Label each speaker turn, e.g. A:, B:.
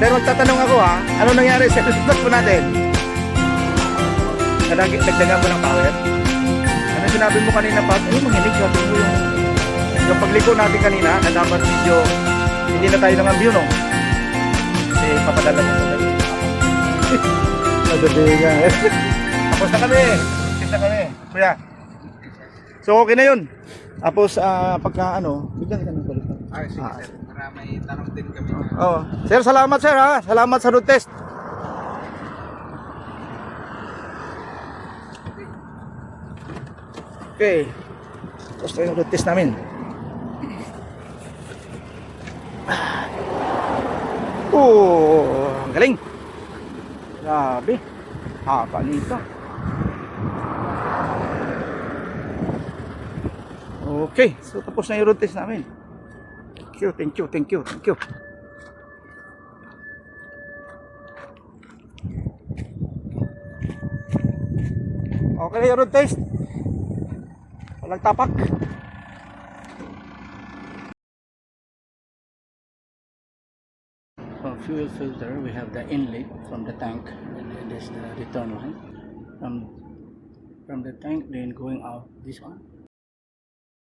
A: Sir, magtatanong ako ha. Ano nangyari sa result po natin? Nagdagan mo ng power? Ano sinabi mo kanina pag, ay manginig sabi mo yung pagliko natin kanina na dapat medyo hindi na tayo nang view no? Kasi papadala mo ko tayo. Nasabi nga eh. Tapos na kami. Tapos na kami. Kuya. So okay na yun. Tapos pagka ano, bigyan ka ng balik.
B: Sige sir, para may tanong din kami.
A: Oh. Sir, salamat sir ha. Salamat sa road test. Okay. Tapos tayo yung road test namin. Oh, galing. Grabe. Haba nito. Okay, so tapos na yung road test namin. Thank you. Okay na yung road test. Walang tapak. For fuel filter, we have the inlet from the tank, and this is the return line from the tank, then going out this one.